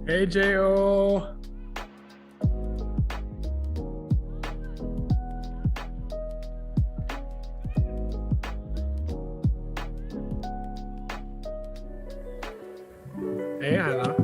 Hey, J.O. Hey, Hannah.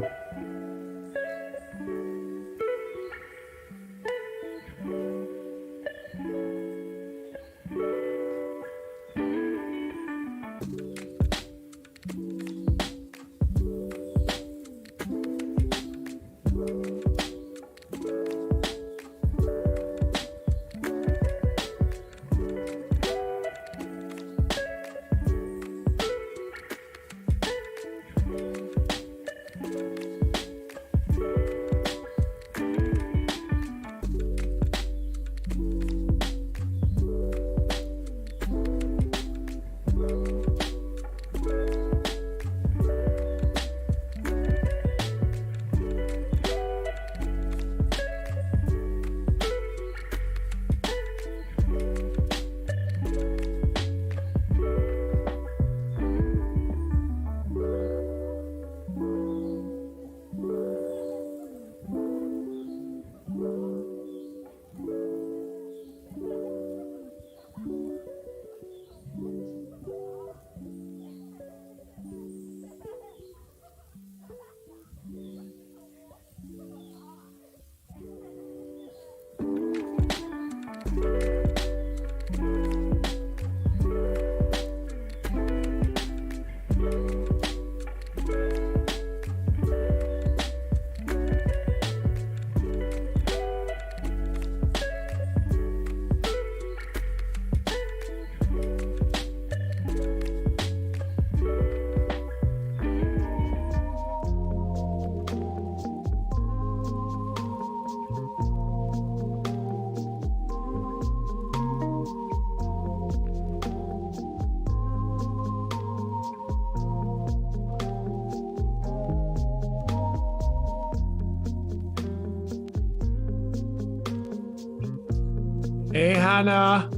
Hey, Hannah.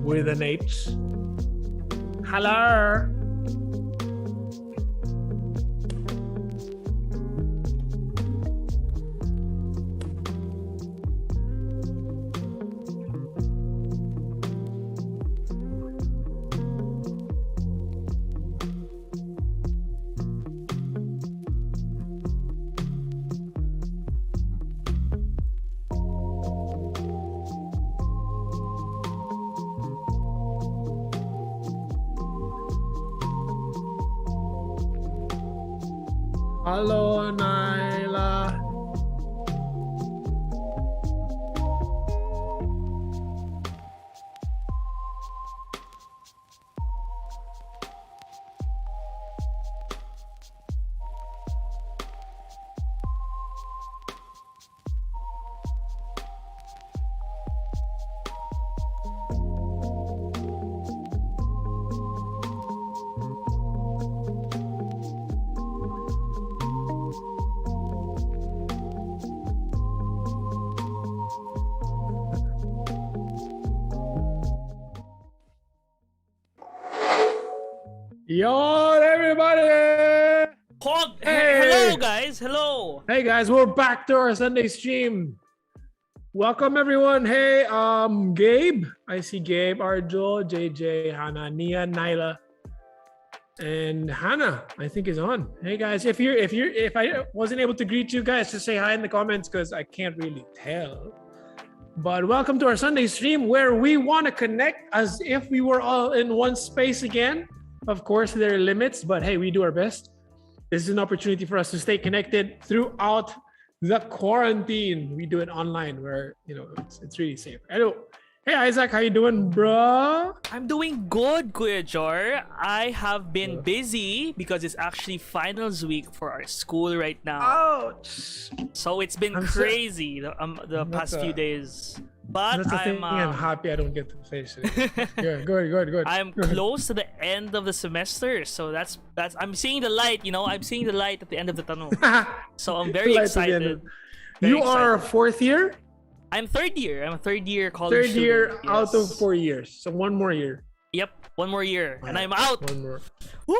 With an H. Hello. Hello, Nyla. Yo, everybody! Hello, guys. Hello. Hey, guys, we're back to our Sunday stream. Welcome, everyone. Hey, Gabe. I see Gabe, Arjo, JJ, Hannah, Nia, Nyla, and Hannah. I think is on. Hey, guys, if I wasn't able to greet you guys, just say hi in the comments because I can't really tell. But welcome to our Sunday stream where we want to connect as if we were all in one space again. Of course, there are limits, but hey, we do our best. This is an opportunity for us to stay connected throughout the quarantine. We do it online where, it's really safe. Hello. Hey, Isaac, how you doing, bro? I'm doing good, Kuya Jor. I have been busy because it's actually finals week for our school right now. Ouch. So it's been crazy the past few days. But I'm happy I don't get to finish it. Good. I'm close to the end of the semester, so that's I'm seeing the light. I'm seeing the light at the end of the tunnel. So I'm very excited. You are fourth year? I'm third year. I'm a third year college. Third year out of 4 years, so one more year. Yep, one more year, and I'm out. One more. Woo!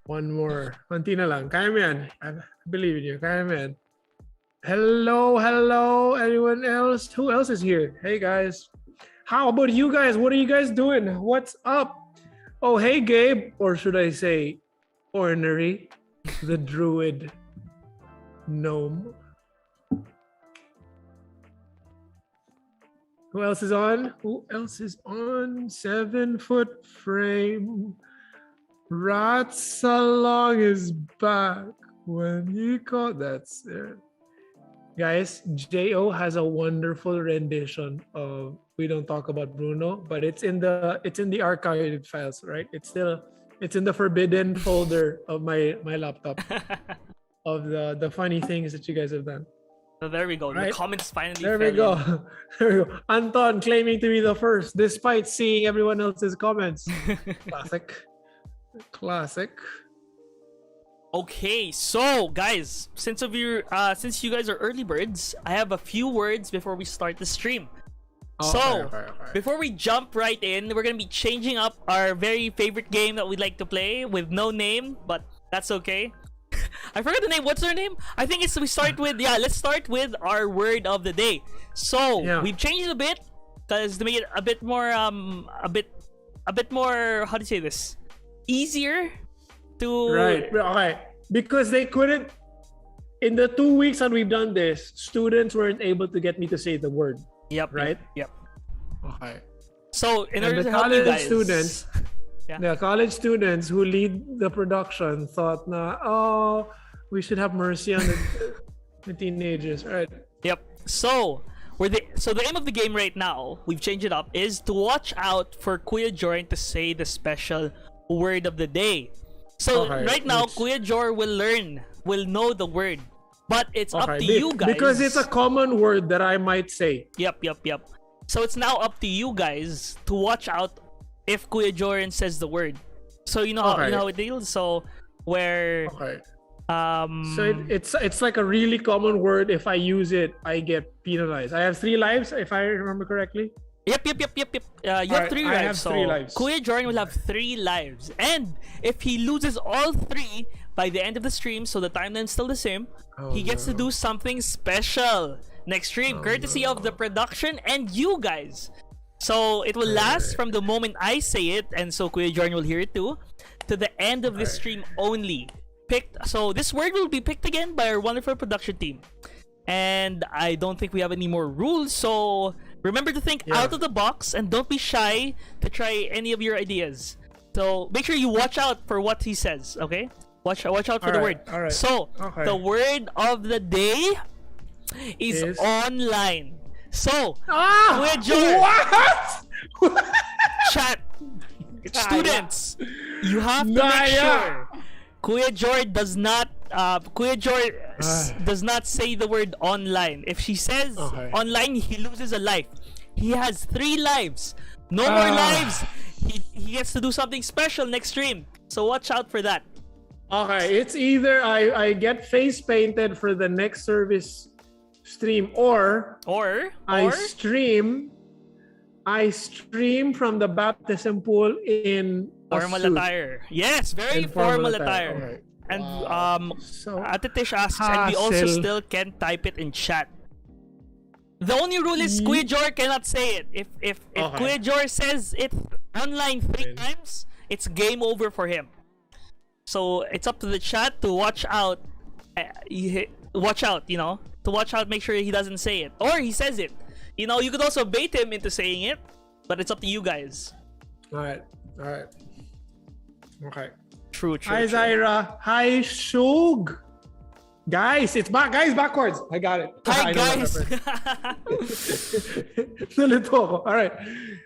One more. Konti na lang. Kaya mo yan. I believe in you. Kaya mo yan. Hello. Anyone else? Who else is here? Hey, guys. How about you guys? What are you guys doing? What's up? Oh, hey, Gabe. Or should I say, Ornery, the druid gnome. Who else is on? 7-foot frame. Ratsalong is back. When you call that's it. Guys, Jo has a wonderful rendition of We Don't Talk About Bruno, but it's in the archived files, right? It's in the forbidden folder of my laptop of the funny things that you guys have done. So there we go. Right? The comments finally. There we go. Anton claiming to be the first, despite seeing everyone else's comments. Classic. Okay, so guys, since you guys are early birds, I have a few words before we start the stream. Okay. Before we jump right in, we're gonna be changing up our very favorite game that we like to play with no name, but that's okay. I forgot the name. What's our name? I think let's start with our word of the day. So we've changed it a bit because to make it a bit more a bit more, how do you say this, easier to okay, because they couldn't in the 2 weeks that we've done this, students weren't able to get me to say the word. Yep. Okay. So in order to help you guys, students, the college students who lead the production thought we should have mercy on the teenagers. All right. Yep. So the aim of the game right now, we've changed it up, is to watch out for Kuya Jorin to say the special word of the day. So right now, Kuya Jor will know the word, but it's up to you guys. Because it's a common word that I might say. Yep. So it's now up to you guys to watch out if Kuya Jorin says the word. So you know how it deals. So where so it's like a really common word. If I use it, I get penalized. I have 3 lives, if I remember correctly. Yep. You have 3 lives. I have 3 lives. Kuya Jorin will have 3 lives, and if he loses all 3 by the end of the stream, so the timeline's still the same, he gets to do something special next stream, courtesy of the production and you guys. So it will last from the moment I say it, and so Kuya Jorin will hear it too, to the end of the stream only. So this word will be picked again by our wonderful production team. And I don't think we have any more rules, so remember to think out of the box and don't be shy to try any of your ideas. So make sure you watch out for what he says, okay? Watch out for the word. So the word of the day is online. So Kuya Jorin, what? chat students, you have to make sure Kuya Jorin does not does not say the word online. If she says online, he loses a life. He has 3 lives. No more lives. He gets to do something special next stream. So watch out for that. Okay, it's either I get face painted for the next service stream, or I stream from the baptism pool in formal attire. Yes, very formal attire. And Ate Tish asks, and we also still can type it in chat. The only rule is Kuya Jor cannot say it. If Kuya Jor says it online 3 times, it's game over for him. So it's up to the chat to watch out. To watch out, make sure he doesn't say it, or he says it. You could also bait him into saying it, but it's up to you guys. All right. Okay. True. Hi, Zaira. Hi, Shug. Guys, it's back. Guys, backwards. I got it. Hi, guys.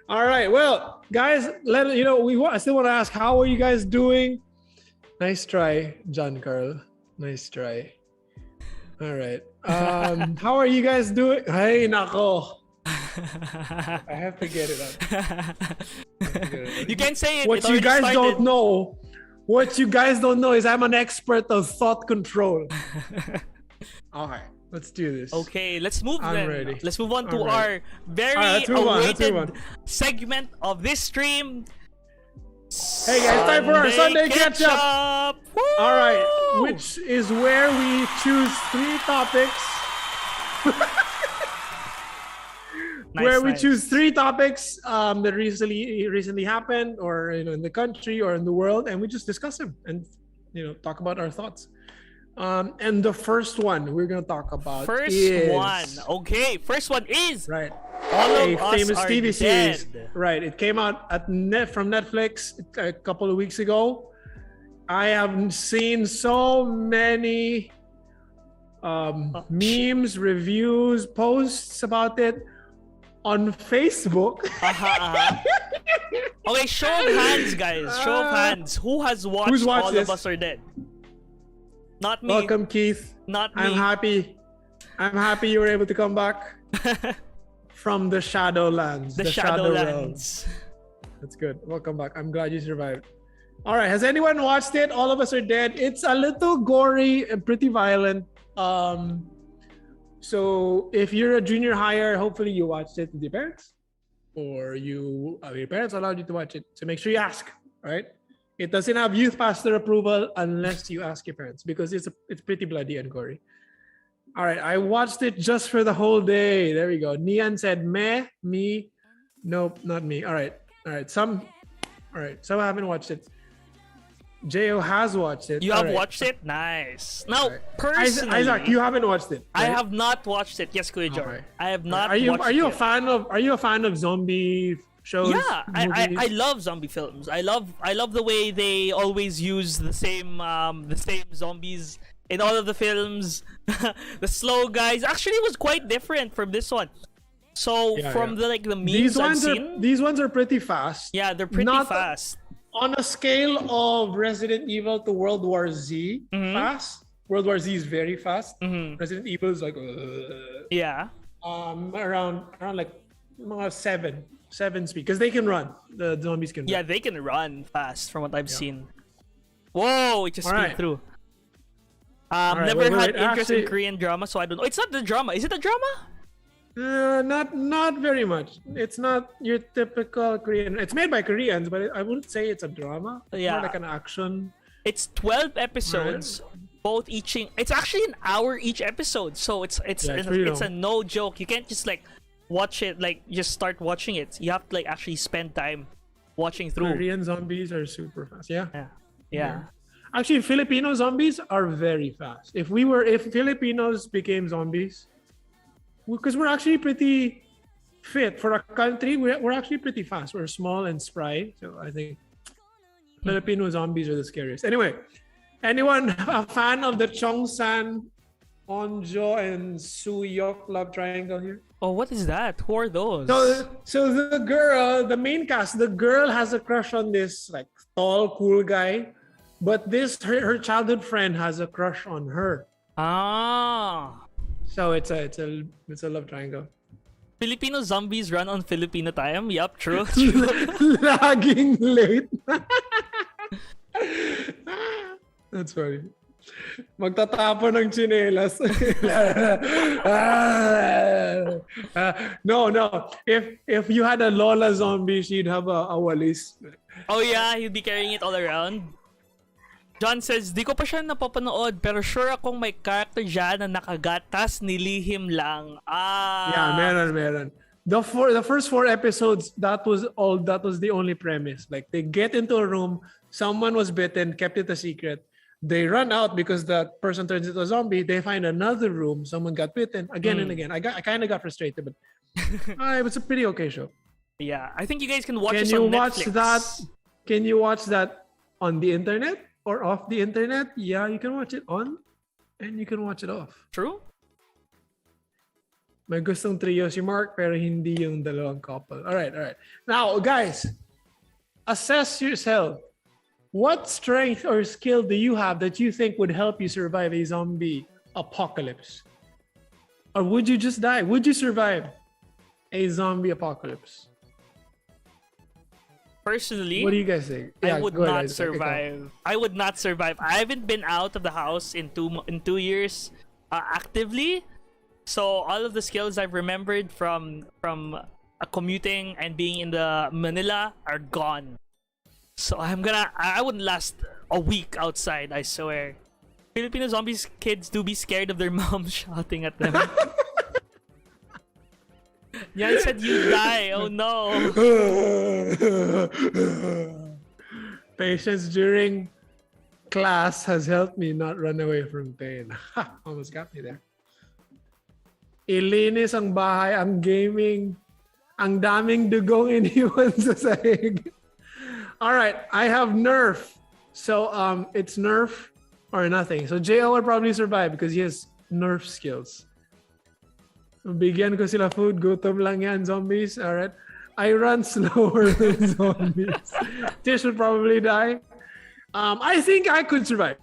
All right. Well, guys, I still want to ask, how are you guys doing? Nice try, John Carl. Nice try. All right. How are you guys doing? Hey, nako. I have to get it up. You can say it. What you guys don't know is I'm an expert of thought control. Okay, let's do this. Okay, let's move I'm ready. Let's move on to our very awaited segment of this stream. Hey guys, time for our Sunday catch-up. All right, which is where we choose 3 topics. Where we choose 3 topics that recently happened, or in the country or in the world, and we just discuss them and talk about our thoughts. And the first one we're gonna talk about Okay, first one is right. All a of Us famous Are TV Dead. series. Right, it came out from Netflix a couple of weeks ago. I have seen so many memes, reviews, posts about it on Facebook. Okay, show of hands, guys. Show of hands. Who has watched All this? of Us Are Dead? Not me. Welcome, Keith. Not me. I'm happy you were able to come back from the Shadowlands. The Shadowlands. That's good. Welcome back. I'm glad you survived. All right. Has anyone watched it? All of Us Are Dead. It's a little gory and pretty violent. So if you're a junior higher, hopefully you watched it with your parents, or your parents allowed you to watch it. So make sure you ask. All right. It doesn't have youth pastor approval unless you ask your parents, because it's pretty bloody and gory. All right, I watched it just for the whole day. There we go. Nian said meh, me, nope, not me. All right. Some haven't watched it. Jo has watched it. You have watched it? Nice. Now, personally, Isaac, you haven't watched it. Right? I have not watched it. Yes, Kuya John. I have not. Are you a fan of zombie shows? Yeah, I love zombie films. I love the way they always use the same zombies in all of the films. The slow guys actually was quite different from this one. So the memes I've seen, these ones are pretty fast. Yeah, they're pretty fast. On a scale of Resident Evil to World War Z, fast. World War Z is very fast. Resident Evil is like around like mga 7 speed, because they can run. The zombies can run. Yeah, they can run fast from what I've seen. Whoa, it just speed through. Never had interest in Korean drama, so I don't know. It's not the drama. Is it a drama? Not very much. It's not your typical Korean. It's made by Koreans, but I wouldn't say it's a drama. It's more like an action. It's 12 episodes, both eaching. It's actually an hour each episode, so it's a no joke. You can't just watch it, just start watching it. You have to actually spend time watching through. Korean zombies are super fast. Yeah. Actually, Filipino zombies are very fast. If Filipinos became zombies, because we're actually pretty fit for a country, we're actually pretty fast. We're small and spry, so I think Filipino zombies are the scariest. Anyway, anyone a fan of the Chongsan, Onjo, and Suyok love triangle here? Oh, what is that? Who are those? So the main cast, the girl has a crush on this tall, cool guy, but her childhood friend has a crush on her. So it's a love triangle. Filipino zombies run on Filipino time. Yup, true. Lagging late. That's funny. Magtatapo ng tsinelas. No. If you had a Lola zombie, she'd have a walis. Oh yeah, he'd be carrying it all around. John says, di ko pa siya napapanood, pero sure akong may character dyan na nakagat, tas nilihim lang. Yeah, meron. The first 4 episodes, that was the only premise. They get into a room, someone was bitten, kept it a secret. They run out because that person turns into a zombie. They find another room, someone got bitten again and again. I kind of got frustrated, but it was a pretty okay show. Yeah, I think you guys can watch this on Netflix. Can you watch that on the internet? Or off the internet? Yeah, you can watch it on and you can watch it off. True. May gustong trio si Mark pero hindi yung dalawang couple. All right. Now, guys, assess yourself. What strength or skill do you have that you think would help you survive a zombie apocalypse? Or would you just die? Would you survive a zombie apocalypse? Personally, what do you guys think? I would not survive. I would not survive. I haven't been out of the house in 2 years actively, so all of the skills I've remembered from commuting and being in the Manila are gone. So I wouldn't last a week outside, I swear. Filipino zombies kids do be scared of their mom shouting at them. Yeah, I said you die. Oh no. Patience during class has helped me not run away from pain. Almost got me there. Ilinis ang bahay, ang gaming, ang daming dugong iniwan sa sahig. All right, I have Nerf. So it's Nerf or nothing. So JL will probably survive because he has Nerf skills. Bigyan ko sila food, gutom lang yan, zombies. All right. I run slower than zombies. Tish would probably die. I think I could survive.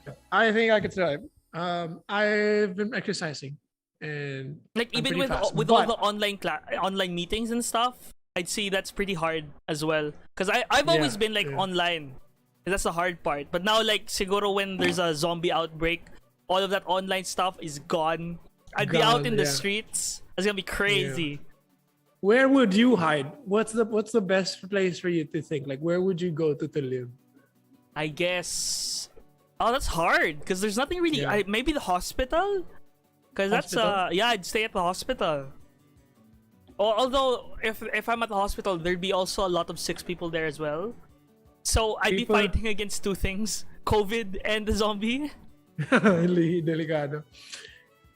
I've been exercising and like even with all the online meetings and stuff, I'd say that's pretty hard as well. Because I've always been like online. That's the hard part. But now like siguro when there's a zombie outbreak, all of that online stuff is gone. I'd be out in the streets. It's gonna be crazy. Yeah. Where would you hide? What's the best place for you to think? Like where would you go to live? I guess. Oh, that's hard because there's nothing really. Maybe the hospital. Because that's I'd stay at the hospital. Although if I'm at the hospital, there'd be also a lot of sick people there as well. So I'd be fighting against two things: COVID and the zombie. Delicado.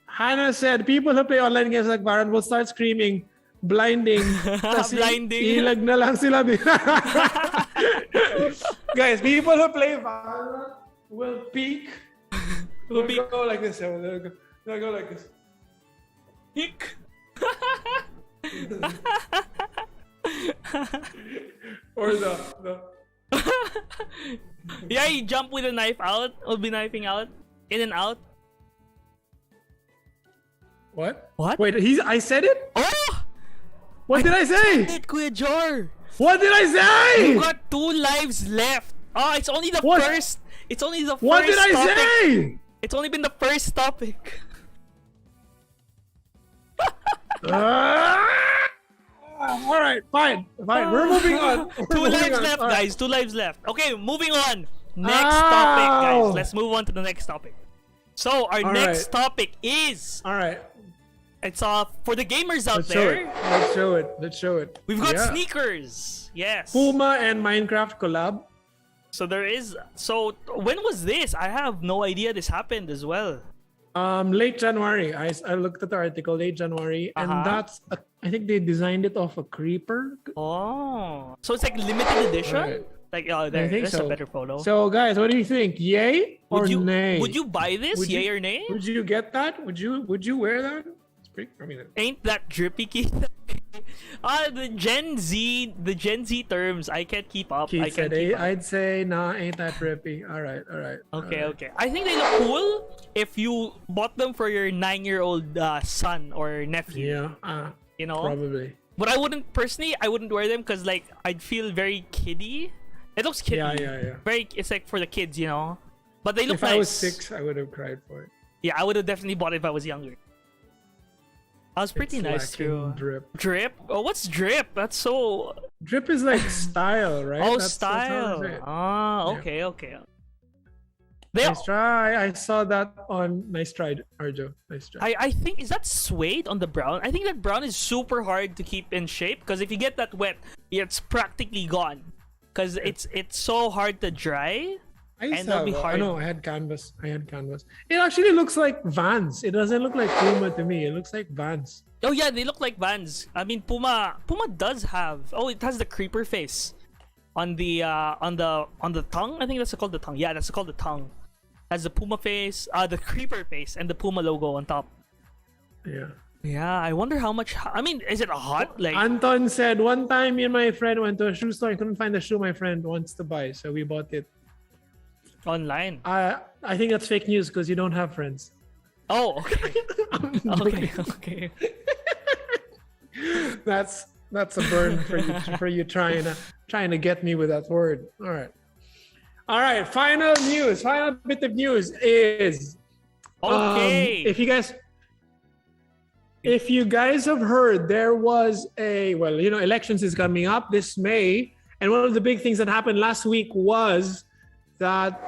Hannah said, people who play online games like Valorant will start screaming, blinding. Blinding. Ilag na lang sila. Guys, people who play Valorant will peek. They'll go like this. They'll go like this. Peek. Or the yeah, you jump with a knife out. Will be knifing out, in and out. What? Wait, I said it? Oh! What did I say? Kuya Jor. What did I say? You got 2 lives left. Oh, it's only the first. It's only the first. What did I say? It's only been the first topic. All right, fine. We're moving on. 2 lives left, guys. 2 lives left. Okay, moving on. Next topic, guys. Let's move on to the next topic. So our next topic is. All right. It's for the gamers out there. Let's show it. We've got sneakers. Yes. Puma and Minecraft collab. So there is. So when was this? I have no idea this happened as well. Late January. I looked at the article. Late January, and that's. I think they designed it off a creeper. Oh, so it's like limited edition. Right. Like there's a better photo. So guys, what do you think? Yay or nay? Would you buy this? Yay or nay? Would you get that? Would you wear that? Ain't that drippy, Keith? The Gen Z terms, I can't keep up. I'd say nah, ain't that drippy. All right. Okay. I think they look cool if you bought them for your 9-year-old son or nephew. Yeah. You know, probably. But I wouldn't wear them because like I'd feel very kiddie. It looks kiddie. Yeah. It's like for the kids, you know. But they look nice. If I was 6, I would have cried for it. Yeah, I would have definitely bought it if I was younger. I was pretty nice too. Drip? Oh, what's drip? That's so. Drip is like style, right? Oh, style. Okay. Nice try. I saw that on. Nice try, Arjo. Nice try. I think, is that suede on the brown? I think that brown is super hard to keep in shape because if you get that wet, it's practically gone. Because it's so hard to dry. I had canvas. It actually looks like Vans. It doesn't look like Puma to me. It looks like Vans. Oh yeah, they look like Vans. I mean, Puma does have. Oh, it has the creeper face on the tongue. I think that's called the tongue. Yeah, that's called the tongue. Has the Puma face, the creeper face, and the Puma logo on top. Yeah. Yeah, I wonder how much. I mean, is it a hot like? Anton said one time me and my friend went to a shoe store and couldn't find the shoe my friend wants to buy, so we bought it. Online. I think that's fake news because you don't have friends. Oh, okay. Okay. That's a burn for you trying to get me with that word. All right. Final bit of news is if you guys have heard, there was elections is coming up this May, And one of the big things that happened last week was that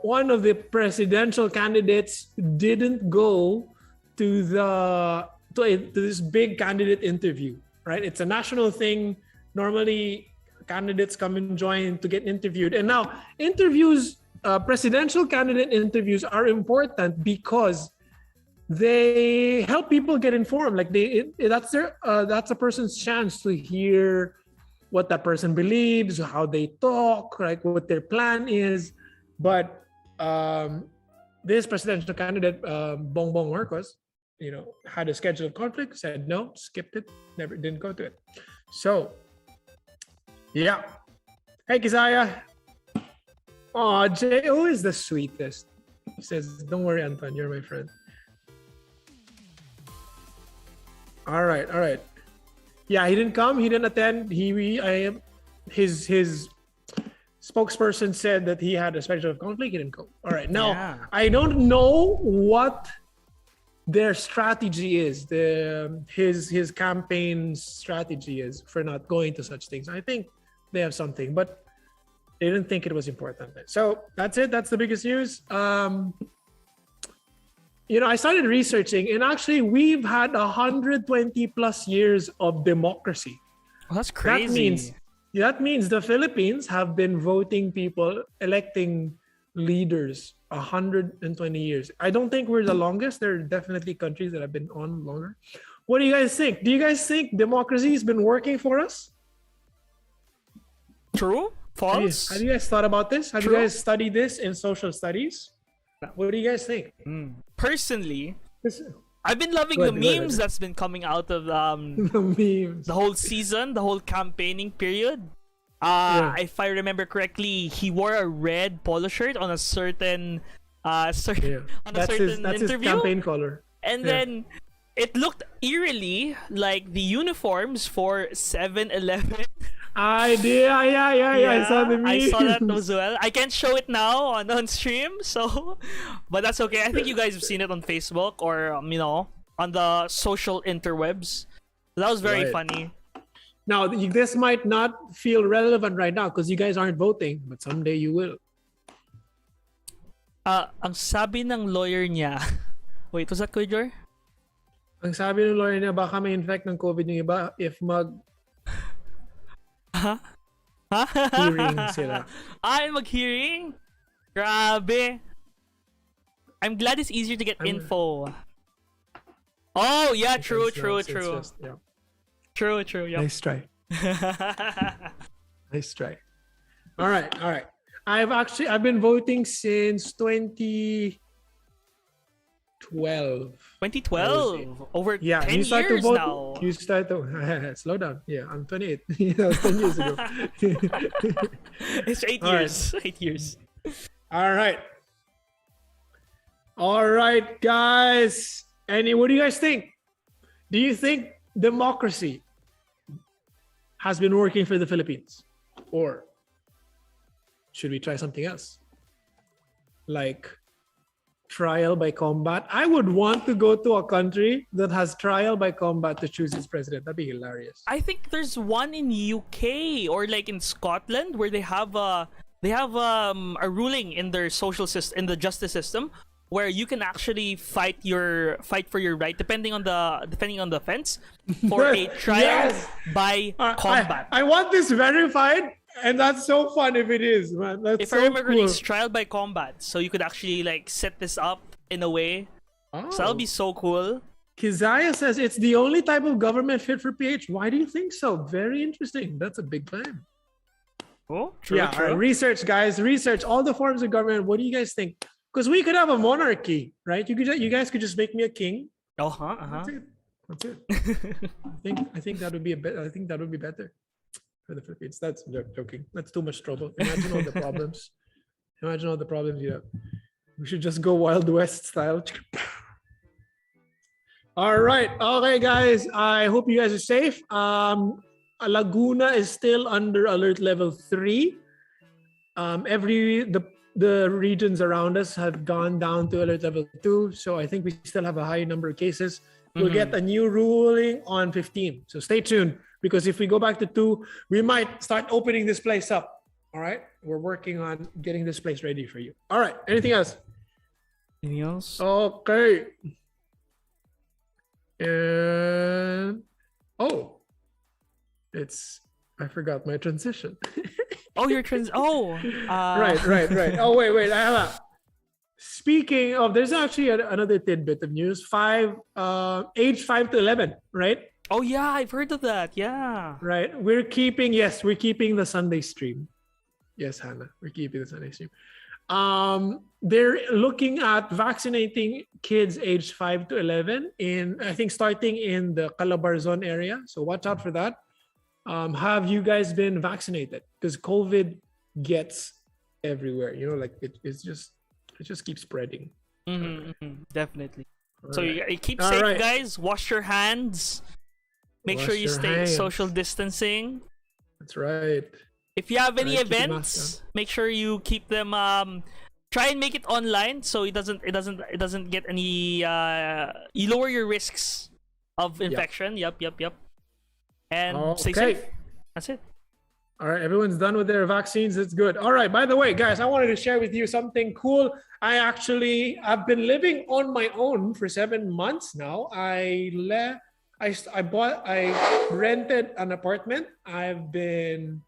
one of the presidential candidates didn't go to this big candidate interview, right? It's a national thing. Normally, candidates come and join to get interviewed. And now, presidential candidate interviews are important because they help people get informed. Like that's a person's chance to hear what that person believes, how they talk, like what their plan is. But this presidential candidate, Bongbong Marcos, had a scheduled conflict, said no, skipped it, didn't go to it. So, yeah. Hey, Kizaya. Oh, J.O. is the sweetest. He says, don't worry, Anton, you're my friend. All right. Yeah, he didn't come. He didn't attend. His spokesperson said that he had a schedule of conflict. He didn't go. All right. Now, I don't know what their strategy is. His campaign strategy is for not going to such things. I think they have something, but they didn't think it was important. So that's it. That's the biggest news. I started researching, and actually we've had 120 plus years of democracy. Well, that's crazy. That means the Philippines have been voting people, electing leaders 120 years. I don't think we're the longest. There are definitely countries that have been on longer. What do you guys think? Do you guys think democracy has been working for us? True? False? Have you guys thought about this? Have you guys studied this in social studies? What do you guys think? Personally, I've been loving the memes that's been coming out of the memes. The whole season, the whole campaigning period. If I remember correctly, he wore a red polo shirt on a certain certain interview. That's his campaign color. And then it looked eerily like the uniforms for 7-Eleven. I did. Yeah. I saw the meme. I saw that as well. I can't show it now on stream, but that's okay. I think you guys have seen it on Facebook or on the social interwebs. So that was very funny. Now, this might not feel relevant right now because you guys aren't voting, but someday you will. Ang sabi ng lawyer niya. Wait, was that Kuya? Ang sabi ng lawyer niya, baka may infect ng COVID yung iba if hearing sila. Mag-hearing? Grabe. I'm glad it's easier to get info. Oh, yeah, true. True, yeah. Nice try. Nice try. All right. I've been voting since 2012. 2012? Over 10 you start years to vote, now. You start to... Slow down. Yeah, I'm 28. That was 10 years ago. It's 8 years. Right. 8 years. All right, guys. What do you guys think? Do you think democracy has been working for the Philippines? Or should we try something else? Like trial by combat? I would want to go to a country that has trial by combat to choose its president. That'd be hilarious. I think there's one in UK or like in Scotland where they have a ruling in their social system, in the justice system, where you can actually fight for your right depending on the offense for a trial by combat. I want this verified, and that's so fun if it is, man. That's if I remember, it's trial by combat, so you could actually like set this up in a way. So that'll be so cool. Kizaya says it's the only type of government fit for PH. Why do you think so? Very interesting. That's a big claim. Oh, true. Research, guys. Research all the forms of government. What do you guys think? Because we could have a monarchy, right? You guys could just make me a king. That's it. I think that would be better for the Philippines. That's joking. That's too much trouble. Imagine all the problems. You have. We should just go Wild West style. All right. Okay, guys. I hope you guys are safe. Laguna is still under alert level 3. The regions around us have gone down to alert level 2. So I think we still have a high number of cases. We'll get a new ruling on 15. So stay tuned. Because if we go back to 2, we might start opening this place up. All right? We're working on getting this place ready for you. All right. Anything else? Anything else? Okay. And I forgot my transition. Right. Oh, wait. Speaking of, there's actually another tidbit of news. Age 5 to 11, right? Oh yeah, I've heard of that. Yeah. Right. We're keeping the Sunday stream. Yes, Hannah, we're keeping the Sunday stream. They're looking at vaccinating kids aged 5 to 11 I think starting in the Calabarzon area. So watch out for that. Have you guys been vaccinated? Because COVID gets everywhere. Like it just keeps spreading. Definitely. All so right. you keep safe, guys. Wash your hands. Make sure you stay social distancing. That's right. If you have any events, make sure you keep them. Try and make it online so it doesn't get any. You lower your risks of infection. Yep. And stay safe. That's it. All right, everyone's done with their vaccines. It's good. All right. By the way, guys, I wanted to share with you something cool. I've been living on my own for 7 months now. I rented an apartment. I've been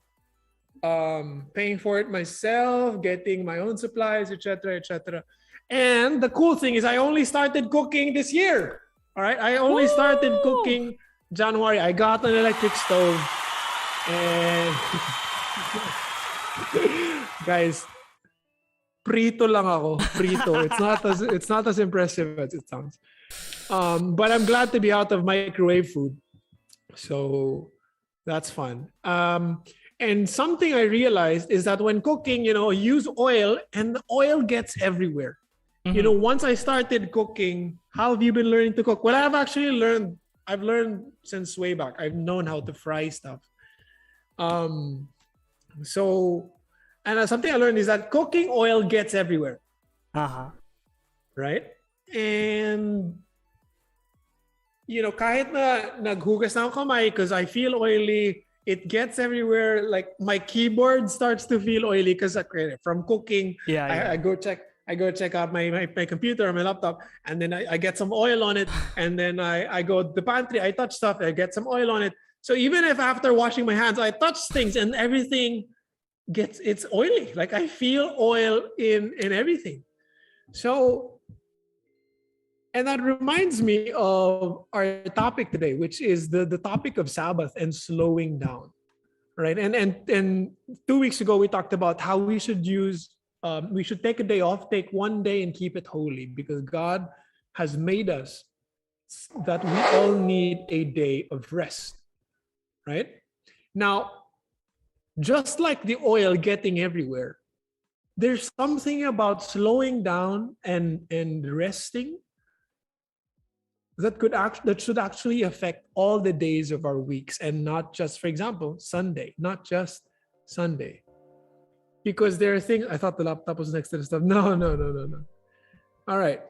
paying for it myself, getting my own supplies, etc. And the cool thing is I only started cooking this year. All right, I only started cooking January. I got an electric stove, and guys, prito lang ako. Prito. It's not as impressive as it sounds. But I'm glad to be out of microwave food, so that's fun. And something I realized is that when cooking, use oil, and the oil gets everywhere. Once I started cooking, how have you been learning to cook? Well, I've learned since way back. I've known how to fry stuff. And something I learned is that cooking oil gets everywhere. Right? And kahit na naghugas na ako kamay because I feel oily, it gets everywhere. Like my keyboard starts to feel oily because from cooking. I go check out my computer or my laptop, and then I get some oil on it, and then I go to the pantry, I touch stuff, I get some oil on it. So even if after washing my hands I touch things and everything it's oily, like I feel oil in everything. So, and that reminds me of our topic today, which is the topic of Sabbath and slowing down, right? And 2 weeks ago we talked about how we should take a day off, take one day and keep it holy, because God has made us that we all need a day of rest, right? Now, just like the oil getting everywhere, there's something about slowing down and resting that should actually affect all the days of our weeks, and not just, for example, Sunday, not just Sunday. Because there are things, I thought the laptop was next to the stuff. No. All right.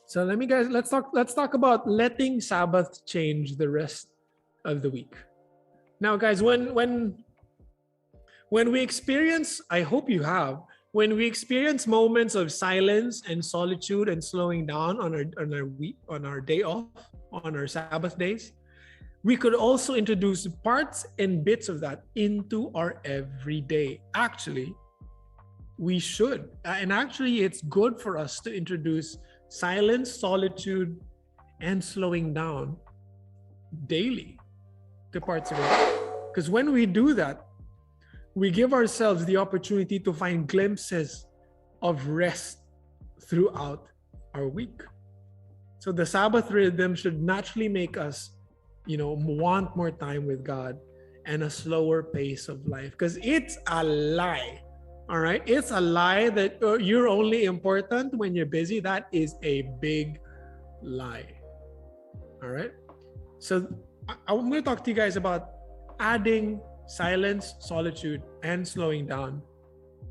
So let's talk about letting Sabbath change the rest of the week. Now, guys, when we experience, I hope you have, when we experience moments of silence and solitude and slowing down on our day off, on our Sabbath days, we could also introduce parts and bits of that into our everyday. Actually, we should. And actually, it's good for us to introduce silence, solitude, and slowing down daily to parts of it. Because when we do that, we give ourselves the opportunity to find glimpses of rest throughout our week. So the Sabbath rhythm should naturally make us, want more time with God and a slower pace of life. Because it's a lie, all right? It's a lie that you're only important when you're busy. That is a big lie, all right? So I'm going to talk to you guys about adding silence, solitude, and slowing down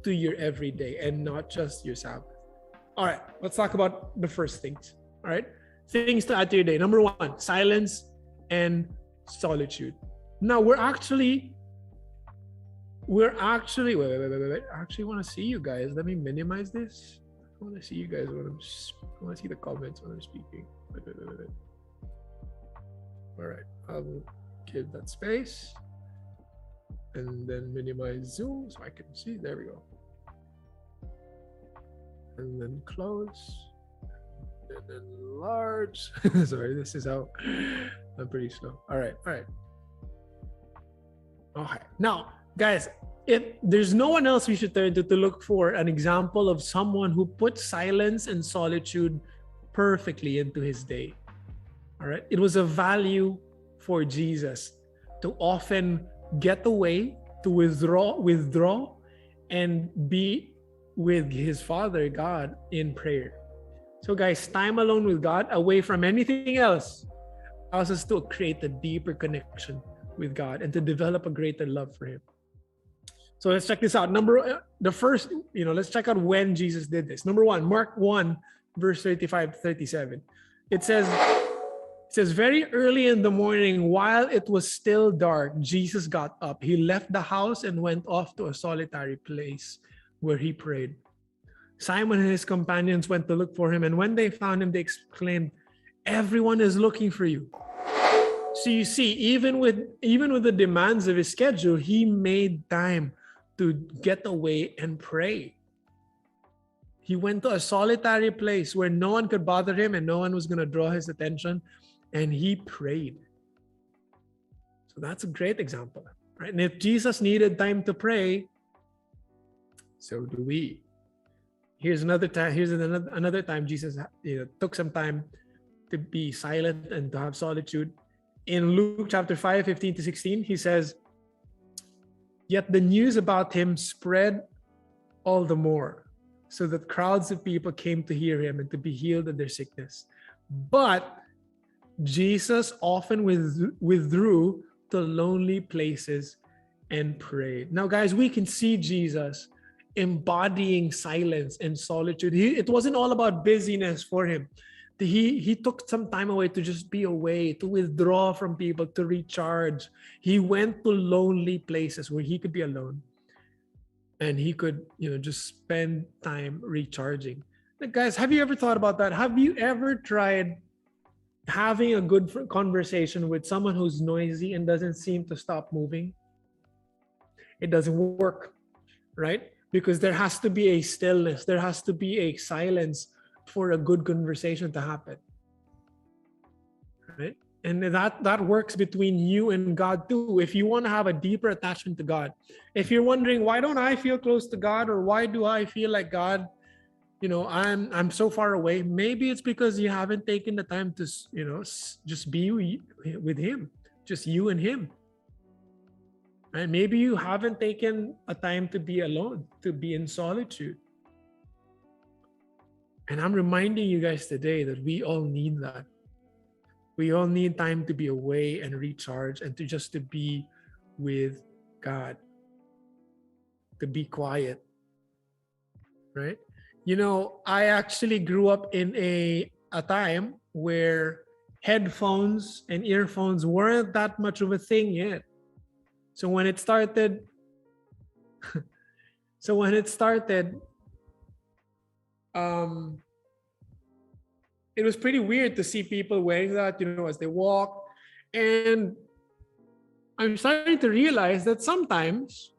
to your everyday and not just your Sabbath. All right, let's talk about the first things. All right, things to add to your day. Number one, silence and solitude. Now we're actually, wait. I actually want to see you guys. Let me minimize this. I want to see you guys I want to see the comments when I'm speaking. Wait. All right, I'll give that space and then minimize Zoom so I can see. There we go. And then close. And then large. Sorry, this is how I'm pretty slow. All right. Okay. Now, guys, if there's no one else we should turn to look for an example of someone who put silence and solitude perfectly into his day. All right. It was a value for Jesus to often get away, to withdraw, and be with his Father God in prayer. So guys, time alone with God, away from anything else, allows us to create a deeper connection with God and to develop a greater love for him. So let's check this out. Let's check out when Jesus did this. Number one, Mark 1, verse 35-37. It says, very early in the morning, while it was still dark, Jesus got up. He left the house and went off to a solitary place where he prayed. Simon and his companions went to look for him, and when they found him, they exclaimed, everyone is looking for you. So you see, even with the demands of his schedule, he made time to get away and pray. He went to a solitary place where no one could bother him and no one was going to draw his attention, and he prayed. So that's a great example, right? And if Jesus needed time to pray, so do we. Here's another time Jesus took some time to be silent and to have solitude. In Luke chapter 5, 15-16, he says, yet the news about him spread all the more, so that crowds of people came to hear him and to be healed of their sickness. But Jesus often withdrew to lonely places and prayed. Now, guys, we can see Jesus embodying silence and solitude. It wasn't all about busyness for him. He took some time away to just be away, to withdraw from people, to recharge. He went to lonely places where he could be alone and he could, just spend time recharging. Like, guys, have you ever thought about that? Have you ever tried having a good conversation with someone who's noisy and doesn't seem to stop moving? It doesn't work, right? Because there has to be a stillness, there has to be a silence for a good conversation to happen, right? And that works between you and God too. If you want to have a deeper attachment to God, if you're wondering, why don't I feel close to God, or why do I feel like God, I'm so far away, maybe it's because you haven't taken the time to, just be with him, just you and him. And maybe you haven't taken a time to be alone, to be in solitude. And I'm reminding you guys today that we all need that. We all need time to be away and recharge, and to be with God, to be quiet, right? I actually grew up in a time where headphones and earphones weren't that much of a thing yet. So when it started, it was pretty weird to see people wearing that, as they walk. And I'm starting to realize that sometimes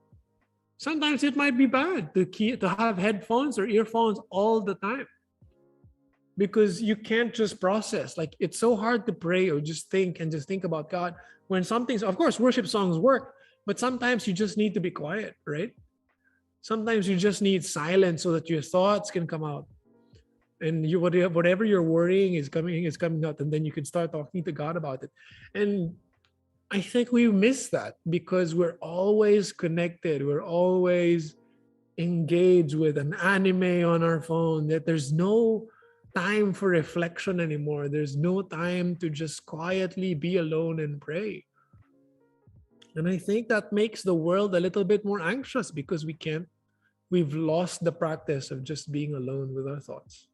it might be bad to have headphones or earphones all the time, because you can't just process. Like, it's so hard to pray or just think about God when of course, worship songs work, but sometimes you just need to be quiet, right? Sometimes you just need silence so that your thoughts can come out, and whatever you're worrying is coming out, and then you can start talking to God about it. And I think we miss that because we're always connected. We're always engaged with an anime on our phone, that there's no time for reflection anymore. There's no time to just quietly be alone and pray. And I think that makes the world a little bit more anxious, because we've lost the practice of just being alone with our thoughts.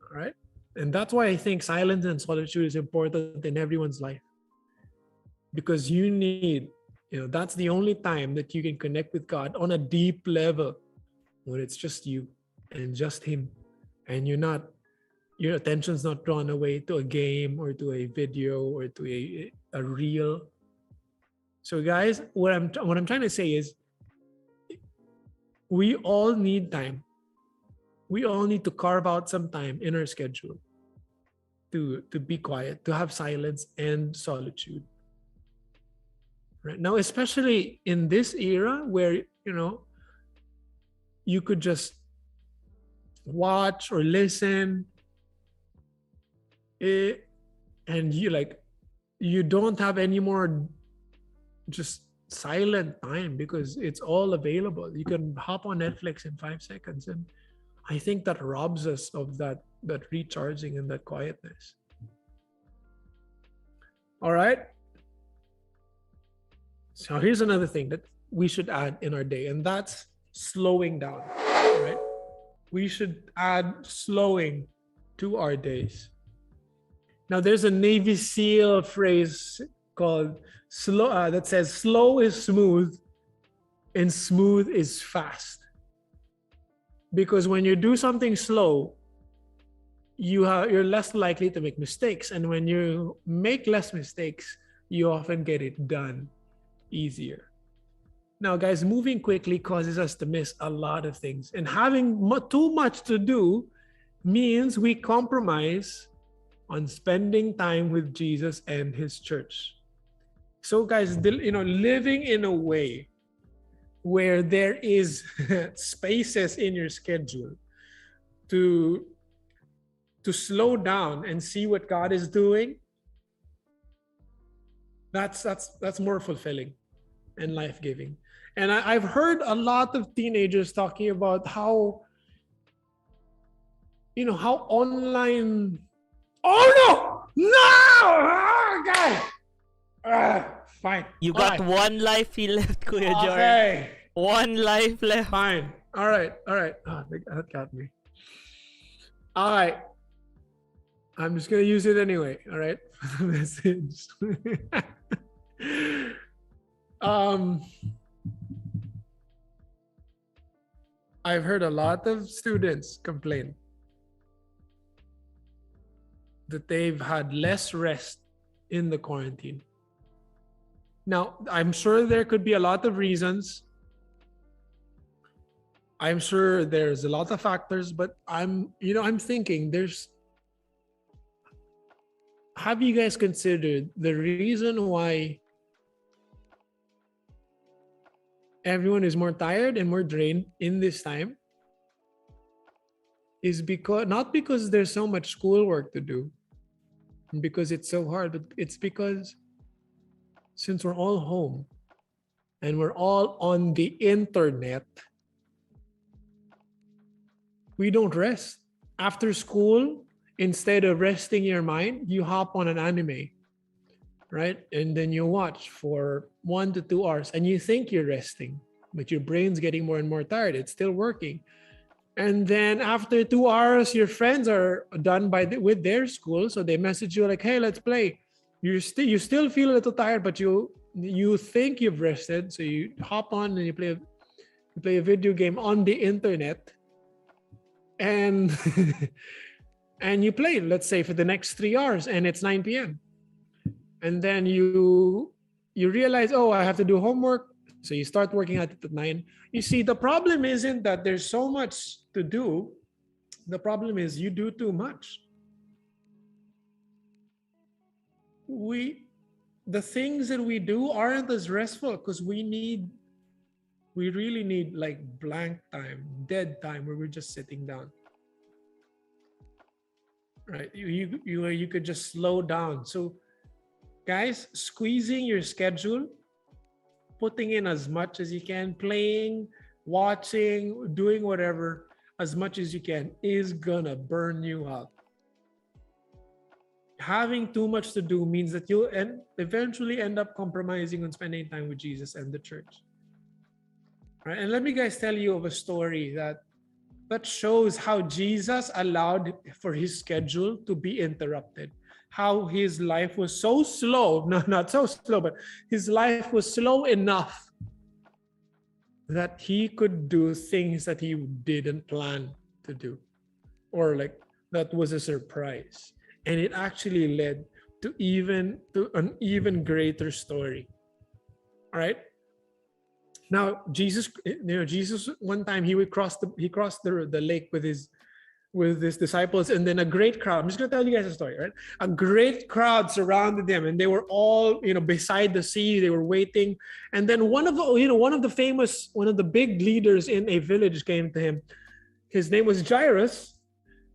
All right? And that's why I think silence and solitude is important in everyone's life. because you need, that's the only time that you can connect with God on a deep level, when it's just you and just him, and your attention's not drawn away to a game or to a video or to a reel. So guys, what I'm trying to say is, we all need time. We all need to carve out some time in our schedule to be quiet, to have silence and solitude. Right now, especially in this era where, you could just watch or listen, and you don't have any more just silent time, because it's all available. You can hop on Netflix in 5 seconds, and I think that robs us of that recharging and that quietness. All right. So here's another thing that we should add in our day, and that's slowing down. Right? We should add slowing to our days. Now, there's a Navy SEAL phrase called slow that says, "Slow is smooth, and smooth is fast." Because when you do something slow, you're less likely to make mistakes, and when you make less mistakes, you often get it done easier. Now, guys, moving quickly causes us to miss a lot of things, and having too much to do means we compromise on spending time with Jesus and his church. So, guys, living in a way where there is spaces in your schedule to slow down and see what God is doing, that's more fulfilling and life-giving. And I've heard a lot of teenagers talking about how online. Oh no! God! Fine. You got one life left, Kuya Jordan. Okay. One life left. Fine. All right. Oh, that got me. All right. I'm just gonna use it anyway. All right. For the message. I've heard a lot of students complain that they've had less rest in the quarantine. Now, I'm sure there could be a lot of reasons. I'm sure there's a lot of factors, but I'm thinking have you guys considered the reason why everyone is more tired and more drained in this time is not because there's so much schoolwork to do, because it's so hard, but it's because since we're all home and we're all on the internet, we don't rest. After school, instead of resting your mind, you hop on an anime, right? And then you watch for 1 to 2 hours and you think you're resting, but your brain's getting more and more tired. It's still working. And then after 2 hours, your friends are done with their school. So they message you like, "Hey, let's play." You still feel a little tired, but you think you've rested. So you hop on and you play a video game on the internet. And and you play, let's say, for the next 3 hours, and it's 9 p.m. And then you realize, oh, I have to do homework. So you start working at it at 9. You see, the problem isn't that there's so much to do. The problem is you do too much. The things that we do aren't as restful because we really need like blank time, dead time, where we're just sitting down. Right? You could just slow down. So guys, squeezing your schedule, putting in as much as you can, playing, watching, doing whatever as much as you can is gonna burn you out. Having too much to do means that you'll eventually end up compromising on spending time with Jesus and the church. Right? And let me guys tell you of a story that shows how Jesus allowed for his schedule to be interrupted. how his life was so slow. No, not so slow, but his life was slow enough that he could do things that he didn't plan to do, or like that was a surprise. And it actually led to an even greater story. All right. Now Jesus one time he crossed the lake with his disciples, and then a great crowd. I'm just gonna tell you guys a story, right? A great crowd surrounded them, and they were all, beside the sea. They were waiting, and then one of the big leaders in a village came to him. His name was Jairus.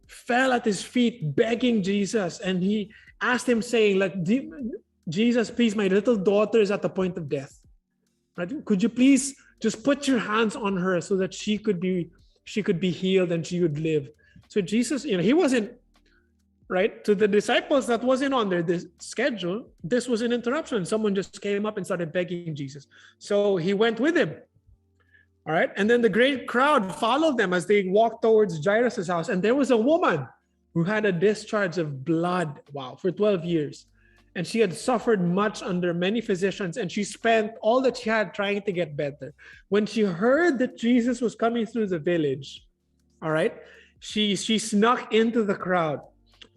Fell at his feet, begging Jesus, and he asked him, saying, "Like, Jesus, please, my little daughter is at the point of death. Right? Could you please just put your hands on her so that she could be healed and she would live?" So Jesus, he wasn't, right? To the disciples, that wasn't on their schedule. This was an interruption. Someone just came up and started begging Jesus. So he went with him. All right. And then the great crowd followed them as they walked towards Jairus' house. And there was a woman who had a discharge of blood, for 12 years. And she had suffered much under many physicians, and she spent all that she had trying to get better. When she heard that Jesus was coming through the village, all right, she snuck into the crowd,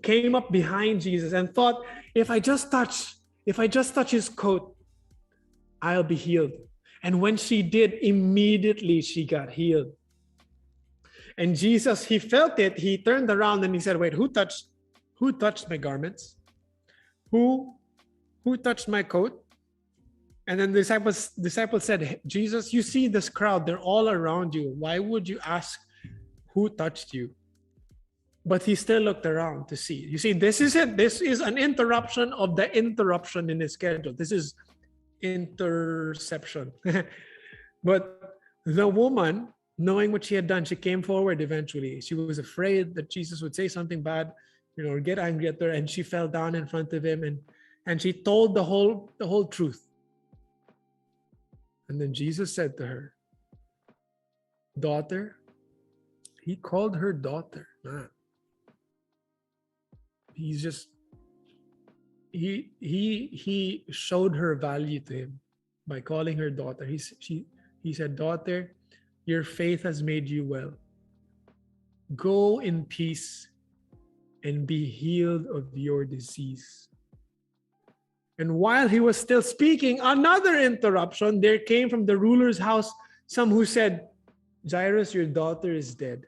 came up behind Jesus, and thought, if I just touch his coat, I'll be healed. And when she did, immediately she got healed. And Jesus, he felt it. He turned around and he said, "Wait, who touched my garments? Who touched my coat?" And then the disciples said, "Jesus, you see this crowd, they're all around you. Why would you ask who touched you?" But he still looked around to see. You see, this is it. This is an interruption of the interruption in his schedule. This is interception. But the woman, knowing what she had done, she came forward eventually. She was afraid that Jesus would say something bad, or get angry at her, and she fell down in front of him and she told the whole truth. And then Jesus said to her, "Daughter," he called her daughter. He's just he showed her value to him by calling her daughter. He said, "Daughter, your faith has made you well. Go in peace and be healed of your disease." And while he was still speaking, another interruption. There came from the ruler's house some who said, "Jairus, your daughter is dead.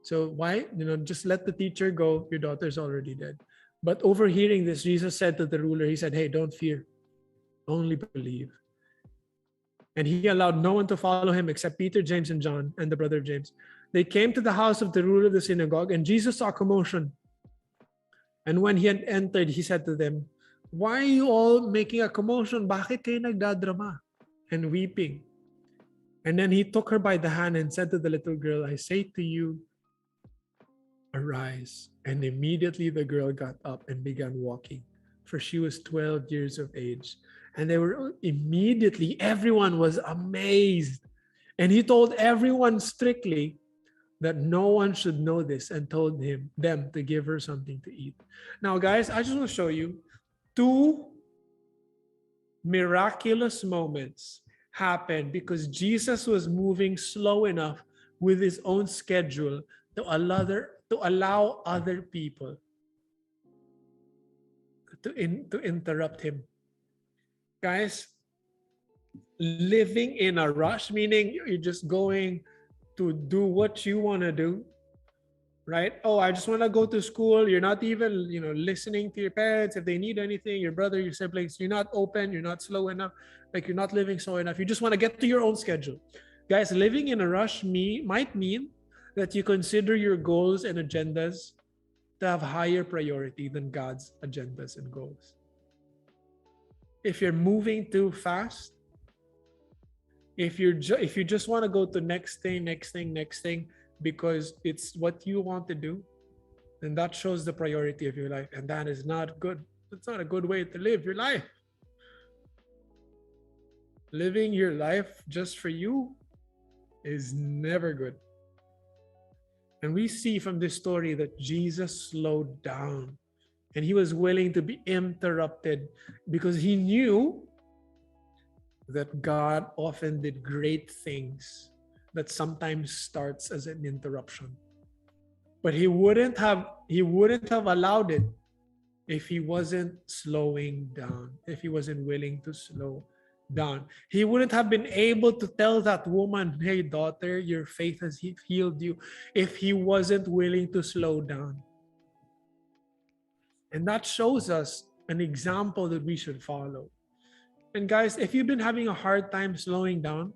So why, just let the teacher go. Your daughter's already dead." But overhearing this, Jesus said to the ruler, he said, "Hey, don't fear. Only believe." And he allowed no one to follow him except Peter, James, and John, and the brother of James. They came to the house of the ruler of the synagogue, and Jesus saw commotion. And when he had entered, he said to them, "Why are you all making a commotion? Bakit kayo nagdadrama and weeping?" And then he took her by the hand and said to the little girl, "I say to you, arise." And immediately the girl got up and began walking, for she was 12 years of age. And everyone was amazed. And he told everyone strictly that no one should know this, and told them to give her something to eat. Now, guys, I just want to show you two miraculous moments happened because Jesus was moving slow enough with his own schedule to allow other people to interrupt him. Guys, living in a rush, meaning you're just going to do what you want to do, right? Oh, I just want to go to school. You're not even, listening to your parents if they need anything, your brother, your siblings. You're not open. You're not slow enough. Like, you're not living slow enough. You just want to get to your own schedule. Guys, living in a rush might mean that you consider your goals and agendas to have higher priority than God's agendas and goals. If you're moving too fast, if you just want to go to next thing because it's what you want to do, then that shows the priority of your life, and that is not good. It's not a good way to live your life. Living your life just for you is never good. And we see from this story that Jesus slowed down And he was willing to be interrupted because he knew that God often did great things that sometimes starts as an interruption. But he wouldn't have allowed it if he wasn't slowing down, if he wasn't willing to slow down. He wouldn't have been able to tell that woman, "Hey daughter, your faith has healed you," if he wasn't willing to slow down. And that shows us an example that we should follow. And guys, if you've been having a hard time slowing down,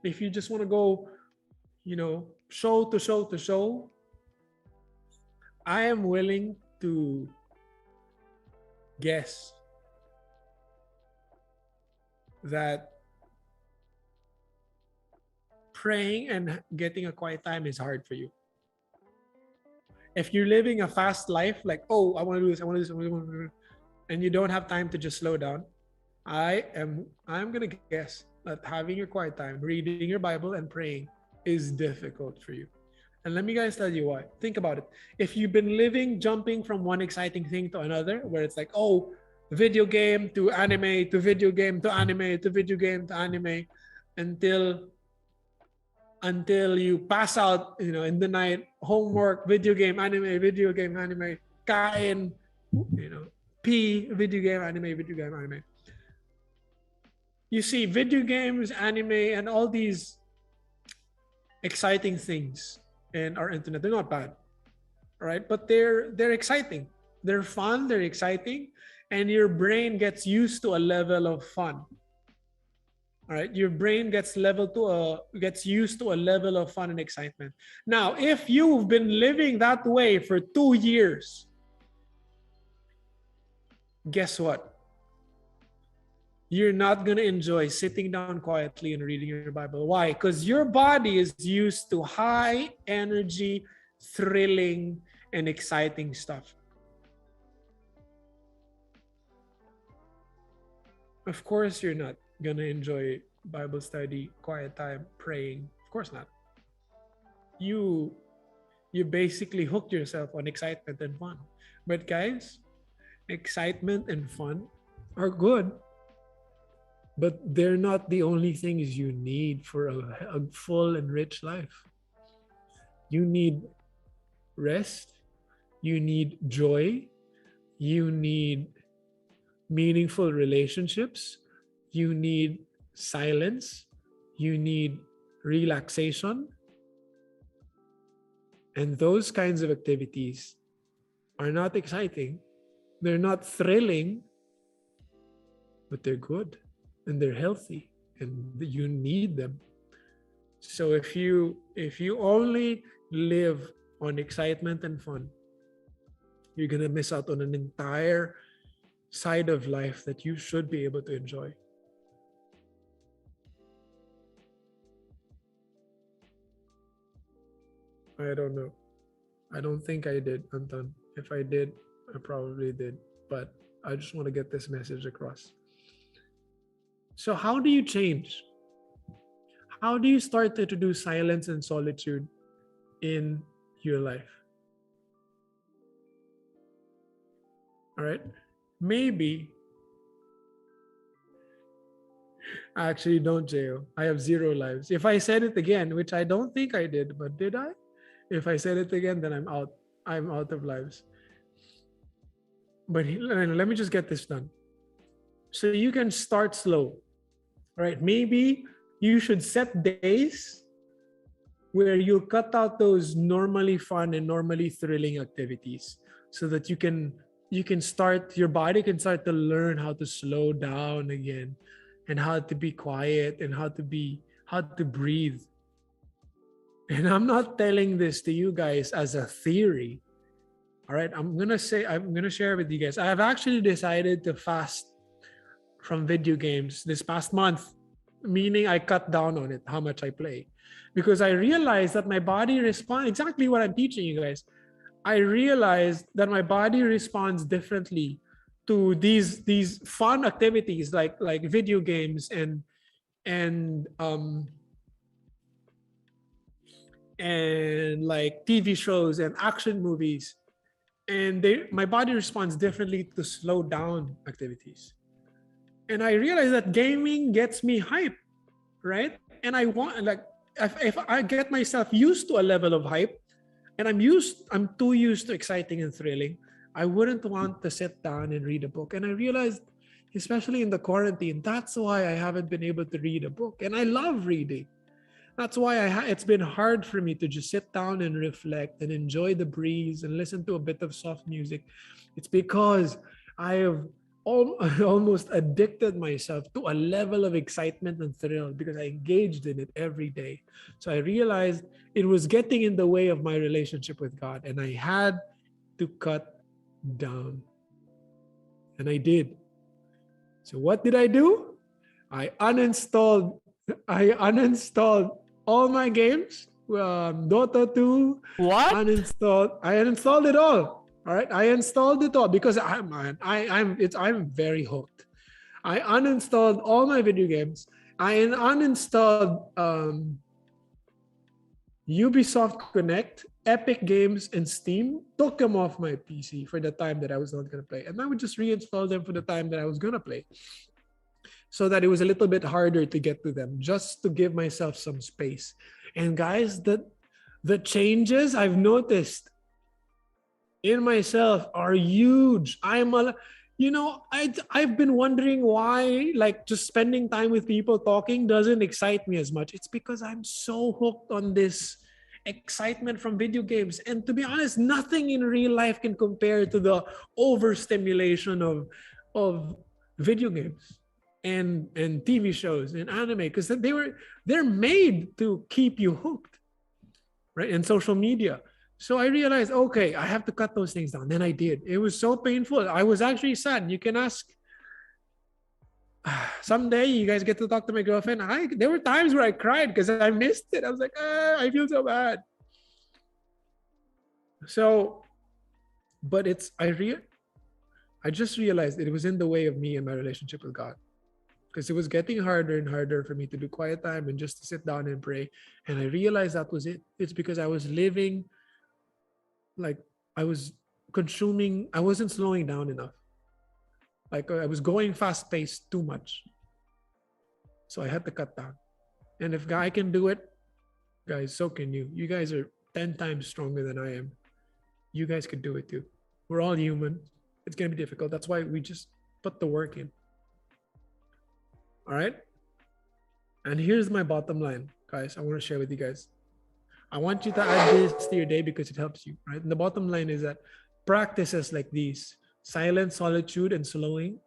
if you just want to go, show to show to show, I am willing to guess that praying and getting a quiet time is hard for you. If you're living a fast life, like, oh, I want to do this, I want to do this, and you don't have time to just slow down, I'm gonna guess that having your quiet time, reading your Bible and praying is difficult for you. And let me guys tell you why. Think about it. If you've been jumping from one exciting thing to another, where it's like, oh, video game to anime to video game to anime to video game to anime, until you pass out, in the night, homework, video game, anime, kain, pee, video game, anime. You see, video games, anime, and all these exciting things in our internet, they're not bad, right? But they're exciting. They're fun, they're exciting, and your brain gets used to a level of fun. All right, your brain gets used to a level of fun and excitement. Now, if you've been living that way for 2 years, guess what? You're not going to enjoy sitting down quietly and reading your Bible. Why? Because your body is used to high energy, thrilling, and exciting stuff. Of course, you're not gonna enjoy Bible study, quiet time, praying. Of course not. You basically hooked yourself on excitement and fun. But guys, excitement and fun are good, but they're not the only things you need for a full and rich life. You need rest, you need joy, you need meaningful relationships, you need silence, you need relaxation. And those kinds of activities are not exciting, they're not thrilling, but they're good and they're healthy and you need them. So if you only live on excitement and fun, you're gonna miss out on an entire side of life that you should be able to enjoy. I don't know. I don't think I did, Anton. If I did, I probably did. But I just want to get this message across. So how do you change? How do you start to do silence and solitude in your life? All right. Maybe. Actually, don't, Jayo. I have 0 lives. If I said it again, which I don't think I did, but did I? If I said it again, then I'm out. I'm out of lives. But let me just get this done. So you can start slow, right? Maybe you should set days where you cut out those normally fun and normally thrilling activities so that your body can start to learn how to slow down again and how to be quiet and how to breathe. And I'm not telling this to you guys as a theory. All right, I'm going to share with you guys. I have actually decided to fast from video games this past month, meaning I cut down on it, how much I play. Because I realized that my body responds exactly what I'm teaching you guys. I realized that my body responds differently to these fun activities like video games and like TV shows and action movies and my body responds differently to slow down activities. And I realized that gaming gets me hype, right? And I want, like, if I get myself used to a level of hype, and I'm too used to exciting and thrilling, I wouldn't want to sit down and read a book. And I realized, especially in the quarantine, that's why I haven't been able to read a book. And I love reading. That's why it's been hard for me to just sit down and reflect and enjoy the breeze and listen to a bit of soft music. It's because I have almost addicted myself to a level of excitement and thrill because I engaged in it every day. So I realized it was getting in the way of my relationship with God, and I had to cut down. And I did. So what did I do? I uninstalled all my games. Dota 2. What? I uninstalled it all. All right, I installed it all because I'm very hooked. I uninstalled all my video games. I uninstalled Ubisoft Connect, Epic Games, and Steam. Took them off my PC for the time that I was not going to play, and I would just reinstall them for the time that I was going to play, so that it was a little bit harder to get to them, just to give myself some space. And guys, the changes I've noticed in myself are huge. I've been wondering why, like, just spending time with people talking doesn't excite me as much. It's because I'm so hooked on this excitement from video games. And to be honest, nothing in real life can compare to the overstimulation of video games and TV shows and anime, because they're made to keep you hooked, right? And social media. So I realized, okay, I have to cut those things down. Then I did. It was so painful. I was actually sad. You can ask. Someday you guys get to talk to my girlfriend. There were times where I cried because I missed it. I was like, I feel so bad. So, but I just realized it was in the way of me and my relationship with God, because it was getting harder and harder for me to do quiet time and just to sit down and pray. And I realized that was it. It's because I was living, like, I was consuming, I wasn't slowing down enough. Like, I was going fast paced too much. So I had to cut down. And if I can do it, guys, so can you. You guys are 10 times stronger than I am. You guys could do it too. We're all human. It's going to be difficult. That's why we just put the work in. All right. And here's my bottom line, guys. I want to share with you guys. I want you to add this to your day because it helps you, right? And the bottom line is that practices like these, silence, solitude, and slowing,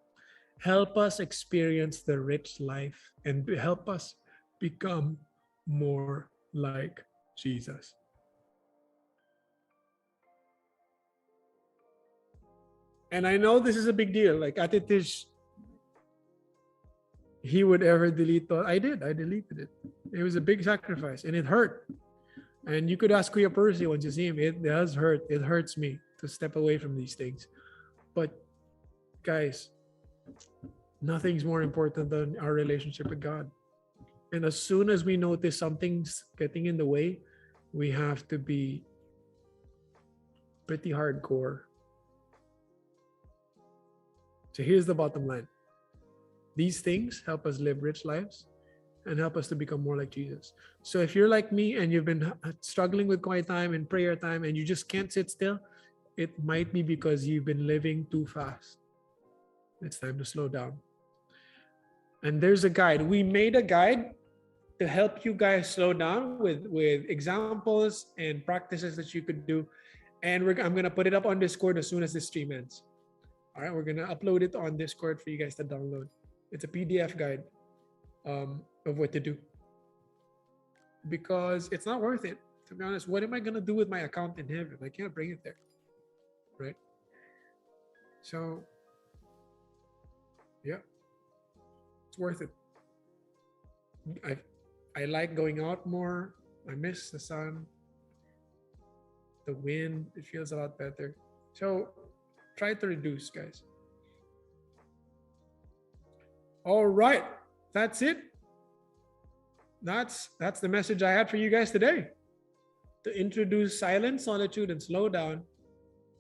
help us experience the rich life and help us become more like Jesus. And I know this is a big deal. Like, Ate Tish, he would ever delete thought. I deleted it. It was a big sacrifice and it hurt. And you could ask Kuya Percy once you see him. It does hurt. It hurts me to step away from these things. But guys, nothing's more important than our relationship with God. And as soon as we notice something's getting in the way, we have to be pretty hardcore. So here's the bottom line. These things help us live rich lives and help us to become more like Jesus. So if you're like me and you've been struggling with quiet time and prayer time and you just can't sit still, it might be because you've been living too fast. It's time to slow down. And there's a guide. We made a guide to help you guys slow down with examples and practices that you could do. And I'm going to put it up on Discord as soon as this stream ends. All right, we're going to upload it on Discord for you guys to download. It's a PDF guide of what to do. Because it's not worth it. To be honest, what am I going to do with my account in heaven? I can't bring it there. Right? So, yeah. It's worth it. I like going out more. I miss the sun. The wind, it feels a lot better. So, try to reduce, guys. All right. That's it. That's the message I had for you guys today. To introduce silence, solitude, and slow down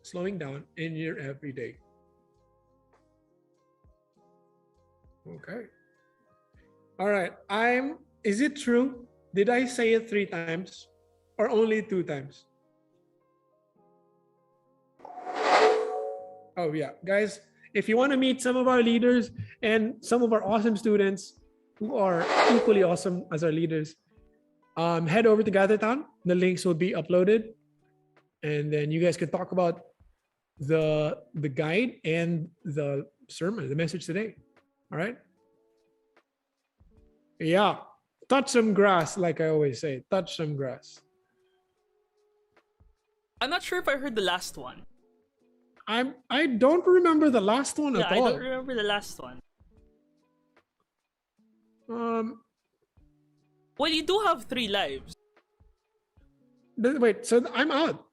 slowing down in your everyday. Okay. All right. Is it true? Did I say it 3 times or only 2 times? Oh yeah, guys, if you want to meet some of our leaders and some of our awesome students who are equally awesome as our leaders, head over to GatherTown. The links will be uploaded, and then you guys can talk about the guide and the sermon, the message today. All right. Yeah, touch some grass, like I always say. Touch some grass. I'm not sure if I heard the last one. I don't remember the last one at all. Yeah, I don't remember the last one. Well, you do have 3 lives. Wait, so I'm out.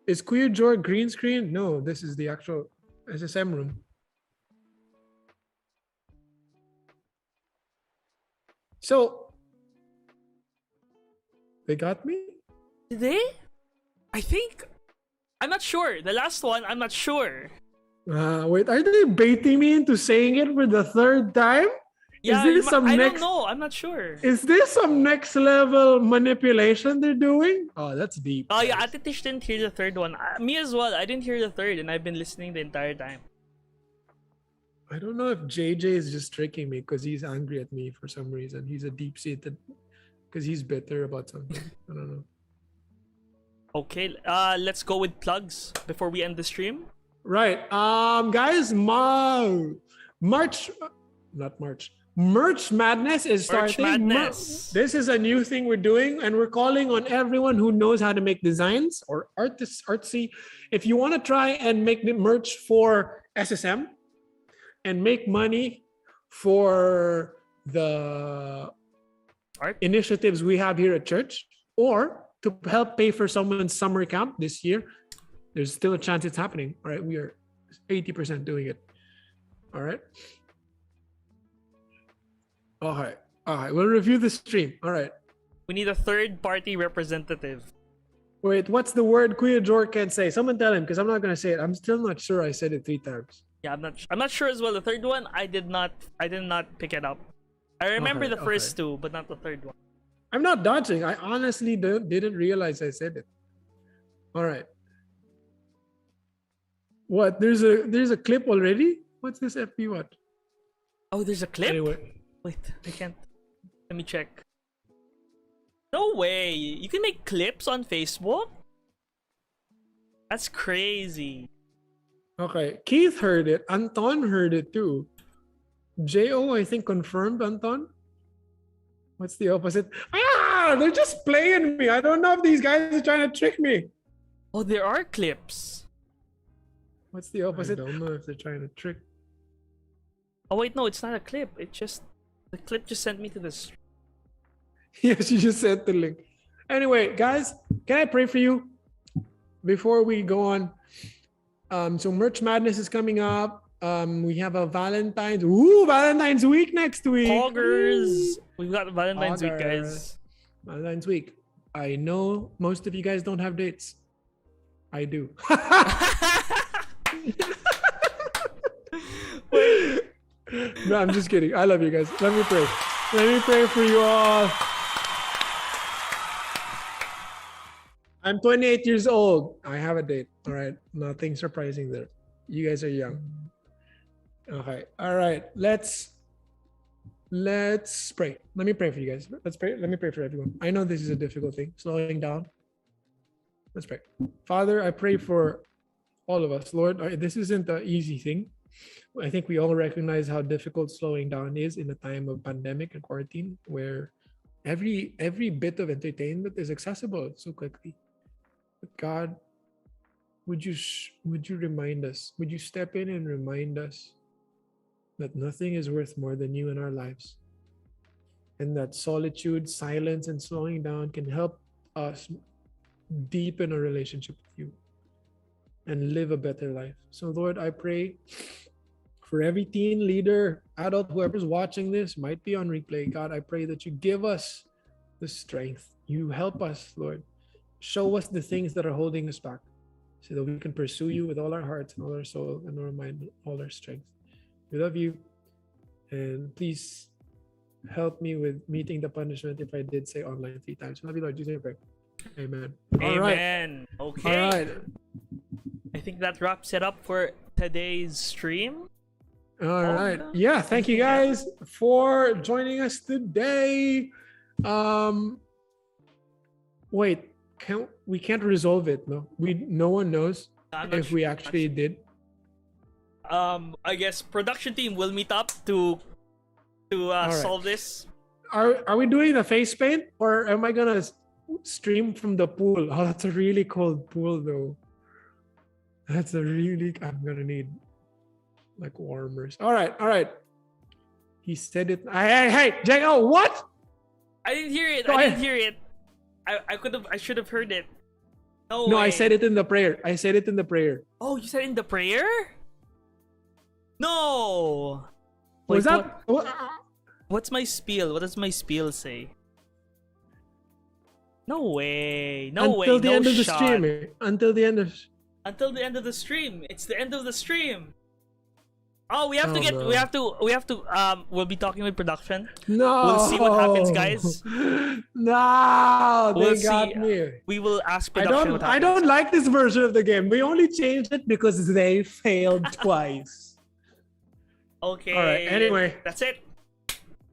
Is Queer George green screen? No, this is the actual SSM room. So they got me? Did they? I think. I'm not sure. The last one, I'm not sure. Wait, are they baiting me into saying it for the 3rd time? Yeah, I don't know. I'm not sure. Is this some next level manipulation they're doing? Oh, that's deep. Oh yeah, Atitish didn't hear the 3rd one. Me as well. I didn't hear the 3rd, and I've been listening the entire time. I don't know if JJ is just tricking me because he's angry at me for some reason. He's a deep-seated, because he's bitter about something. I don't know. Okay, let's go with plugs before we end the stream. Right. Guys, March Madness is starting. March Madness. This is a new thing we're doing, and we're calling on everyone who knows how to make designs or artsy. If you want to try and make the merch for SSM and make money for the art initiatives we have here at church, or to help pay for someone's summer camp this year, there's still a chance it's happening. All right, we are 80% doing it. All right. We'll review the stream. All right. We need a 3rd-party representative. Wait, what's the word Kuya Jor can say? Someone tell him, because I'm not gonna say it. I'm still not sure I said it 3 times. Yeah, I'm not sure as well. The 3rd one, I did not pick it up. I remember the first 2, but not the 3rd one. I'm not dodging. I honestly didn't realize I said it. All right. What? There's a clip already? What's this FB what? Oh, there's a clip? Anyway. Wait, I can't. Let me check. No way. You can make clips on Facebook? That's crazy. Okay. Keith heard it. Anton heard it too. Jo, I think, confirmed, Anton. What's the opposite? They're just playing me. I don't know if these guys are trying to trick me. Oh, there are clips. What's the opposite? I don't know if they're trying to trick. Oh wait, no, it's not a clip. It just, the clip just sent me to this. Yes, you just sent the link. Anyway, guys, can I pray for you before we go on? So Merch Madness is coming up. We have a Valentine's week next week. Poggers. We've got Valentine's week, guys. Valentine's week. I know most of you guys don't have dates. I do. No, I'm just kidding. I love you guys. Let me pray. Let me pray for you all. I'm 28 years old. I have a date. All right. Nothing surprising there. You guys are young. Okay. All right. Let's pray. Let me pray for you guys. Let's pray. Let me pray for everyone. I know this is a difficult thing. Slowing down. Let's pray. Father, I pray for all of us. Lord, this isn't an easy thing. I think we all recognize how difficult slowing down is in a time of pandemic and quarantine, where every bit of entertainment is accessible so quickly. But God, would you remind us? Would you step in and remind us that nothing is worth more than you in our lives, and that solitude, silence, and slowing down can help us deepen a relationship with you and live a better life. So Lord, I pray for every teen, leader, adult, whoever's watching this, might be on replay. God, I pray that you give us the strength. You help us, Lord. Show us the things that are holding us back. so that we can pursue you with all our hearts and all our soul and our mind, all our strength. We love you. And please help me with meeting the punishment if I did say online 3 times. Love you, Lord. Jesus, pray. Amen. All right. Amen. Okay. All right. I think that wraps it up for today's stream. All right. Yeah. Thank you guys for joining us today. Wait. We can't resolve it. No one knows if we actually did. I guess production team will meet up to solve this. Are we doing the face paint, or am I gonna stream from the pool? Oh, that's a really cold pool though. I'm gonna need like warmers. All right. He said it. Hey, Jay. Oh, what? I didn't hear it. I didn't hear it. I should have heard it. No, I said it in the prayer. Oh, you said it in the prayer? No. Was that? What's my spiel? What does my spiel say? No way. Until the end of the stream. Until the end of the stream. It's the end of the stream. Oh, we'll be talking with production. No. We'll see what happens, guys. No, they got me. We will ask production what happens. I don't like this version of the game. We only changed it because they failed twice. Okay. All right. Anyway. That's it.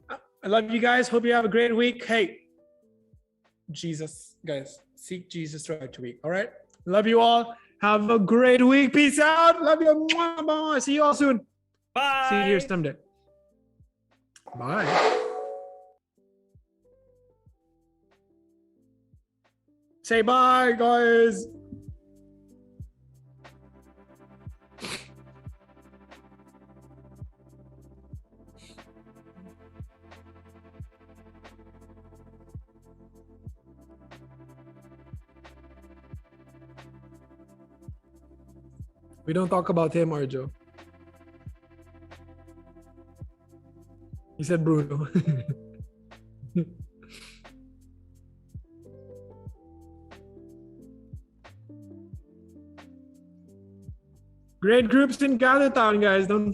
I love you guys. Hope you have a great week. Hey, Jesus, guys, seek Jesus throughout your week. All right. Love you all. Have a great week. Peace out. Love you. See you all soon. Bye. See you here someday. Bye. Say bye, guys. We don't talk about him, Arjo. He said Bruno. Great groups in Galatown, guys. Don't